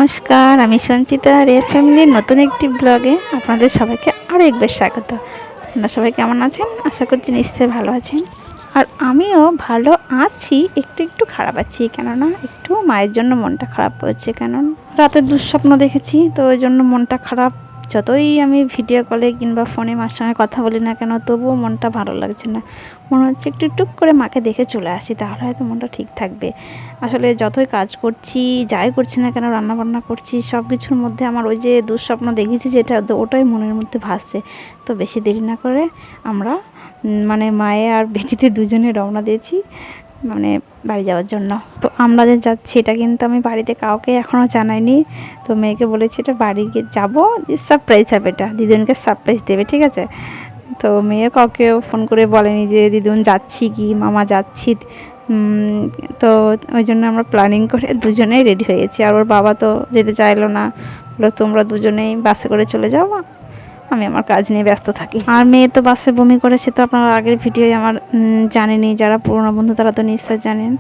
নমস্কার, আমি সঞ্চিতা রেয়ার ফ্যামিলির নতুন একটি ব্লগে আপনাদের সবাইকে আরও একবার স্বাগত। আপনারা সবাই কেমন আছেন? আশা করছি নিশ্চয়ই ভালো আছেন। আর আমিও ভালো আছি, একটু একটু খারাপ আছি, কেননা একটু মায়ের জন্য মনটা খারাপ হচ্ছে। কারণ রাতে দুঃস্বপ্ন দেখেছি, তো ওই জন্য মনটা খারাপ। যতই আমি ভিডিও কলে কিংবা ফোনে মার সঙ্গে কথা বলি না কেন, তবুও মনটা ভালো লাগছে না। মনে হচ্ছে একটু টুক করে মাকে দেখে চলে আসি, তাহলে হয়তো মনটা ঠিক থাকবে। আসলে যতই কাজ করছি, যাই করছি না কেন, রান্নাবান্না করছি, সব কিছুর মধ্যে আমার ওই যে দুঃস্বপ্ন দেখেছি যেটা, ওটাই মনের মধ্যে ভাসছে। তো বেশি দেরি না করে আমরা মানে মায়ে আর বেটিতে দুজনে রওনা দিয়েছি মানে বাড়ি যাওয়ার জন্য। তো আমরা যে যাচ্ছি এটা কিন্তু আমি বাড়িতে কাউকে এখনও জানাইনি। তো মেয়েকে বলেছি এটা বাড়ি গিয়ে যাবো, সারপ্রাইজ হবে, এটা দিদুনকে সারপ্রাইজ দেবে, ঠিক আছে? তো মেয়ে কাউকেও ফোন করে বলেনি যে দিদুন যাচ্ছি কি মামা যাচ্ছি। তো ওই জন্য আমরা প্ল্যানিং করে দুজনেই রেডি হয়ে গেছি। আর ওর বাবা তো যেতে চাইলো না, বললো তোমরা দুজনেই বাসে করে চলে যাও, আমি আমার কাজ নিয়ে ব্যস্ত থাকি। আর মেয়ে তো বাসে বমি করেছে, তো আপনারা আগের ভিডিও আমার জানেনি, যারা পুরনো বন্ধু তারা তো নিশ্চয় জানেন।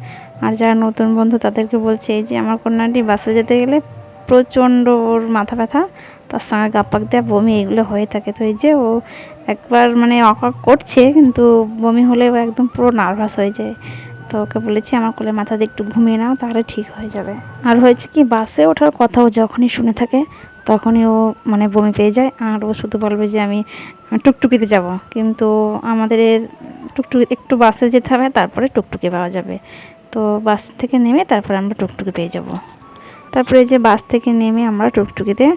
আর যারা নতুন বন্ধু তাদেরকে বলছে, এই যে আমার কন্যাটি বাসে যেতে গেলে প্রচণ্ড ওর মাথা ব্যথা, তার সঙ্গে গাপাক দেওয়া, বমি, এগুলো হয়ে থাকে। তো এই যে ও একবার মানে অকাক করছে, কিন্তু বমি হলে ও একদম পুরো নার্ভাস হয়ে যায়। তো ওকে বলেছি আমার কোলে মাথা দিয়ে একটু ঘুমিয়ে নাও, তাহলে ঠিক হয়ে যাবে। আর হয়েছে কি, বাসে ওঠার কথাও যখনই শুনে থাকে তখনই ও মানে বমি পেয়ে যায়। আর ও শুধু বলবে যে আমি টুকটুকিতে যাব, কিন্তু আমাদের টুকটুকি একটু বাসে যেতে হবে, তারপরে টুকটুকি পাওয়া যাবে। তো বাস থেকে নেমে তারপরে আমরা টুকটুকি পেয়ে যাব। তারপরে যে বাস থেকে নেমে আমরা টুকটুকিতে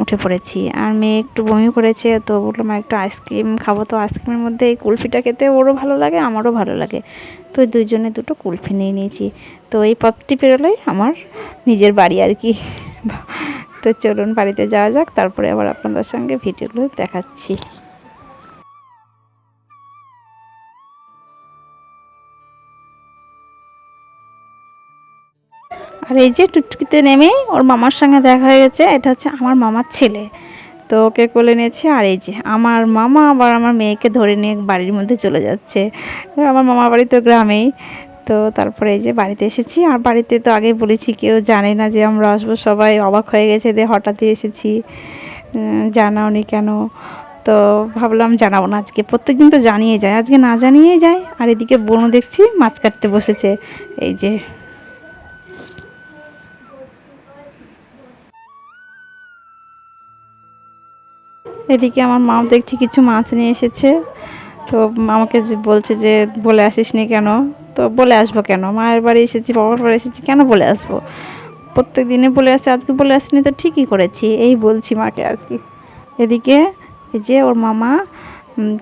উঠে পড়েছি। আর মেয়ে একটু বমি করেছে, তো বললো মা একটু আইসক্রিম খাবো। তো আইসক্রিমের মধ্যে এই কুলফিটা খেতে ওরও ভালো লাগে, আমারও ভালো লাগে। তো দুইজনে দুটো কুলফি নিয়ে নিয়েছি। তো এই পথটি পেরোলেই আমার নিজের বাড়ি আর কি। তো চলুন বাড়িতে যাওয়া যাক, তারপরে আবার আপনাদের সঙ্গে ভিডিওগুলো দেখাচ্ছি। আর এই যে টুকটুকিতে নেমে ওর মামার সঙ্গে দেখা হয়ে গেছে, এটা হচ্ছে আমার মামার ছেলে। তো ওকে কোলে নিয়েছি। আর এই যে আমার মামা আবার আমার মেয়েকে ধরে নিয়ে বাড়ির মধ্যে চলে যাচ্ছে। আমার মামা বাড়ি তো গ্রামেই। তো তারপরে এই যে বাড়িতে এসেছি। আর বাড়িতে তো আগেই বলেছি, কেউ জানে না যে আমরা আসবো, সবাই অবাক হয়ে গেছে যে হঠাৎই এসেছি, জানাওনি কেন। তো ভাবলাম জানাবো না আজকে, প্রত্যেকদিন তো জানিয়ে যায়, আজকে না জানিয়ে যায়। আর এদিকে বোনও দেখছি মাছ কাটতে বসেছে। এই যে এদিকে আমার মাও দেখছি কিছু মাছ নিয়ে এসেছে। তো আমাকে বলছে যে বলে আসিস নি কেন? তো বলে আসবো কেন, মায়ের বাড়ি এসেছি, বাবার বাড়ি এসেছি, কেন বলে আসবো? প্রত্যেক দিনে বলে আসে, আজকে বলে আসিনি তো ঠিকই করেছি, এই বলছি মাকে আর কি। এদিকে এই যে ওর মামা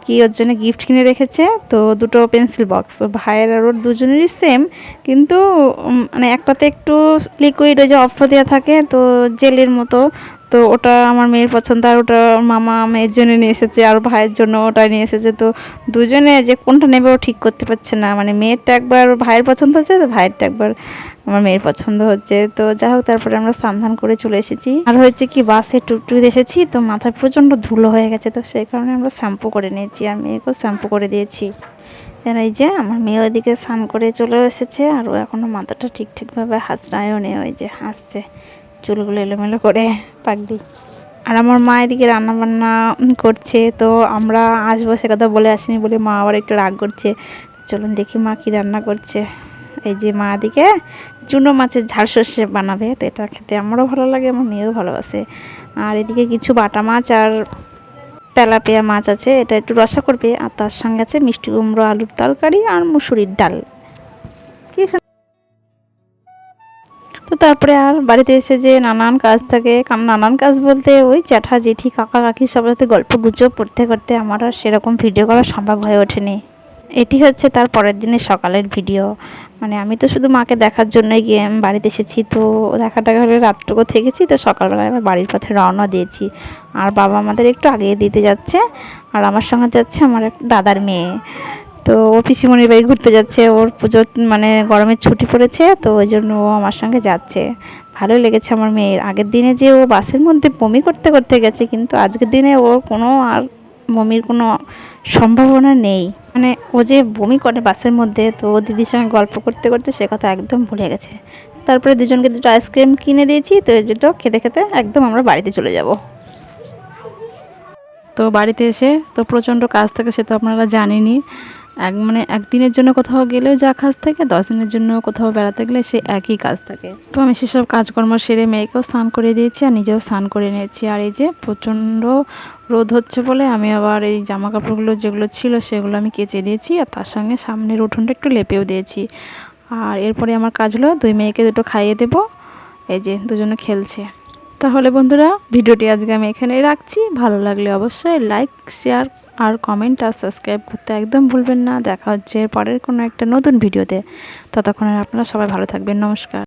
কি ওর জন্য গিফট কিনে রেখেছে, তো দুটো পেন্সিল বক্স, ও ভাইয়ের আর ওর দুজনেরই সেম, কিন্তু মানে একটাতে একটু লিকুইড ওই যে অফ দেওয়া থাকে, তো জেলের মতো। তো ওটা আমার মেয়ের পছন্দ, আর ওটা মামা মেয়ের জন্য নিয়ে এসেছে, আর ভাইয়ের জন্য ওটা নিয়ে এসেছে। তো দুজনে যে কোনটা নেবে ও ঠিক করতে পারছে না, মানে মেয়েরটা একবার ভাইয়ের পছন্দ হচ্ছে, তো ভাইয়েরটা একবার আমার মেয়ের পছন্দ হচ্ছে। তো যাই হোক, তারপরে আমরা স্নান করে চলে এসেছি। আর হয়েছে কি, বাসে টুকটুকি এসেছি, তো মাথায় প্রচণ্ড ধুলো হয়ে গেছে, তো সেই কারণে আমরা শ্যাম্পু করে নিয়েছি, আর মেয়েকেও শ্যাম্পু করে দিয়েছি। আর এই যে আমার মেয়ে ওইদিকে স্নান করে চলে এসেছে, আর ও এখনও মাথাটা ঠিকঠাকভাবে হাসড়ায়ও নেই, ওই যে হাসছে, চুলগুলো এলোমেলো করে পাগলি। আর আমার মা এদিকে রান্নাবান্না করছে, তো আমরা আসবো সে কথা বলে আসিনি বলে মা আবার একটু রাগ করছে। চলুন দেখি মা কী রান্না করছে। এই যে মা দিকে চুনো মাছের ঝাল সর্ষে বানাবে, তো এটা খেতে আমারও ভালো লাগে, আমার মেয়েও ভালোবাসে। আর এদিকে কিছু বাটা মাছ আর তেলাপিয়া মাছ আছে, এটা একটু রসা করবে। আর তার সঙ্গে আছে মিষ্টি কুমড়ো আলুর তরকারি আর মুসুরির ডাল। কি তো তারপরে আর বাড়িতে এসে যে নানান কাজ থাকে, নানান কাজ বলতে ওই জ্যাঠা জেঠি কাকা কাকি সবার সাথে গল্প গুজব করতে করতে আমার আর সেরকম ভিডিও করা সম্ভব হয়ে ওঠেনি। এটি হচ্ছে তার পরের দিনের সকালের ভিডিও। মানে আমি তো শুধু মাকে দেখার জন্যই গিয়ে বাড়িতে এসেছি, তো দেখাটা হলে রাতটুকু থেকেছি, তো সকালবেলায় আবার বাড়ির পথে রওনা দিয়েছি। আর বাবা আমাদের একটু আগে দিতে যাচ্ছে, আর আমার সঙ্গে যাচ্ছে আমার এক দাদার মেয়ে। তো ও পিসিমণির বাড়ি ঘুরতে যাচ্ছে, ওর পুজো মানে গরমের ছুটি পড়েছে, তো ওই জন্য ও আমার সঙ্গে যাচ্ছে। ভালোই লেগেছে আমার মেয়ের। আগের দিনে যে ও বাসের মধ্যে বমি করতে করতে গেছে, কিন্তু আজকের দিনে ওর কোনো আর বমির কোনো সম্ভাবনা নেই। মানে ও যে বমি করে বাসের মধ্যে, তো ও দিদির সঙ্গে গল্প করতে করতে সে কথা একদম ভুলে গেছে। তারপরে দুজনকে দুটো আইসক্রিম কিনে দিয়েছি। তো এই দুটো খেতে খেতে একদম আমরা বাড়িতে চলে যাব। তো বাড়িতে এসে তো প্রচণ্ড কাজ থাকে, সে তো আপনারা জানেনই। একদিনের জন্য কোথাও গেলেও যা কাজ থাকে, 10 দিনের জন্য কোথাও বেড়াতে গেলে সে একই কাজ থাকে। তো আমি সেসব কাজকর্ম সেরে মেয়েকেও স্নান করে দিয়েছি আর নিজেও স্নান করে নিয়েছি। আর এই যে প্রচণ্ড রোদ হচ্ছে বলে আমি আবার এই জামা কাপড়গুলো যেগুলো ছিল সেগুলো আমি কেচে দিয়েছি, আর তার সঙ্গে সামনের উঠোনটা একটু লেপেও দিয়েছি। আর এরপরে আমার কাজ হলো দুই মেয়েকে দুটো খাইয়ে দেবো। এই যে দুজনে খেলছে। তাহলে বন্ধুরা, ভিডিওটি আজকে আমি এখানেই রাখছি। ভালো লাগলে অবশ্যই লাইক, শেয়ার আর কমেন্ট আর সাবস্ক্রাইব করতে একদম ভুলবেন না। দেখা হচ্ছে পরের কোনো একটা নতুন ভিডিওতে। ততক্ষণে আপনারা সবাই ভালো থাকবেন। নমস্কার।